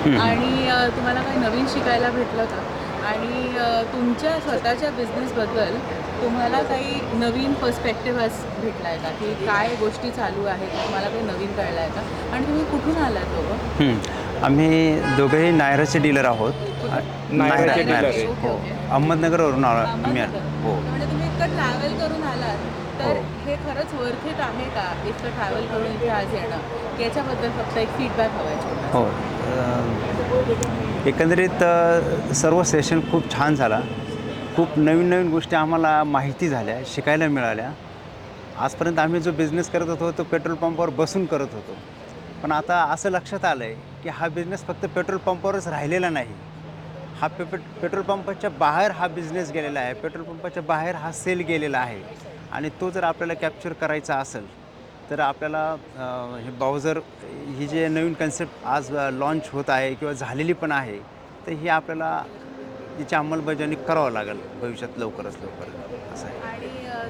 आणि तुम्हाला काही नवीन शिकायला भेटलं का? आणि तुमच्या स्वतःच्या बिझनेसबद्दल तुम्हाला काही नवीन पर्स्पेक्टिव्ह भेटला आहे का? की काय गोष्टी चालू आहेत, तुम्हाला काही नवीन कळलं आहे का? आणि तुम्ही कुठून आलात दोघं? आम्ही दोघंही नायराचे डीलर आहोत. नायरा नायराचे डीलर नायरा आहे. ओके, हो. ओके. अहमदनगरवरून आम्ही अहमदनगर. हो. म्हणजे तुम्ही इतकं ट्रॅव्हल करून आलात, हो. तर हे खरंच वर्थ इट आहे का? इतकं ट्रॅव्हल करून इथे आज येणं? याच्याबद्दल फक्त एक फीडबॅक हवा आहे छोटासा. हो. एकंदरीत सर्व सेशन खूप छान झाला. खूप नवीन गोष्टी आम्हाला माहिती झाल्या, शिकायला मिळाल्या. आजपर्यंत आम्ही जो बिझनेस करत होतो, तो पेट्रोल पंपावर बसून करत होतो. पण आता असं लक्षात आलं आहे, की हा बिझनेस फक्त पेट्रोल पंपावरच राहिलेला नाही. हा पेट्रोल पंपाच्या बाहेर हा बिझनेस गेलेला आहे. पेट्रोल पंपाच्या बाहेर हा सेल गेलेला आहे आणि तो जर आपल्याला कॅप्चर करायचा असेल, तर आपल्याला हे बाउझर ही जे नवीन कन्सेप्ट आज लॉन्च होत आहे किंवा झालेली पण आहे, तर ही आपल्याला याची अंमलबजावणी करावं लागेल भविष्यात लवकरच लवकर असं आहे. आणि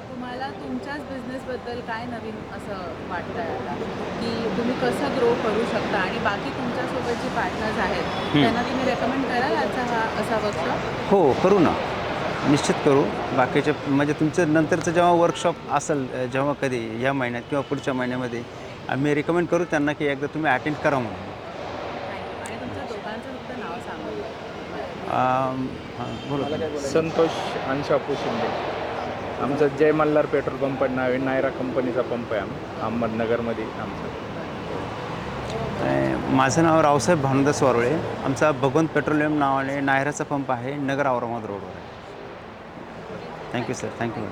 तुम्हाला तुमच्याच बिझनेसबद्दल काय नवीन असं वाटतंय आता? की तुम्ही कसं ग्रो करू शकता आणि बाकी तुमच्यासोबत जे पार्टनर्स आहेत, त्यांना तुम्ही रेकमेंड कराल आजचा हा असा वर्कशॉप? हो, करू ना. निश्चित करू. बाकीचे म्हणजे तुमचं नंतरचं जेव्हा वर्कशॉप असेल जेव्हा कधी या महिन्यात किंवा पुढच्या महिन्यामध्ये आम्ही रिकमेंड करू त्यांना, की एकदा तुम्ही अटेंड करा म्हणून. थँक्यू. आणि तुमच्या दोघांचं फक्त नाव सांगा. बोला तुम्ही. संतोष आणि शापू शिंदे. आमचं जय मल्हार पेट्रोल पंप नाव आहे. नायरा कंपनीचा पंप आहे अहमदनगरमध्ये आमचा. माझं नाव रावसाहेब भानुदास वारुळे. आमचा भगवंत पेट्रोलियम नावाने नायराचा पंप आहे, नगर औरंगाबाद रोडवर आहे. Thank you sir. थँक्यू.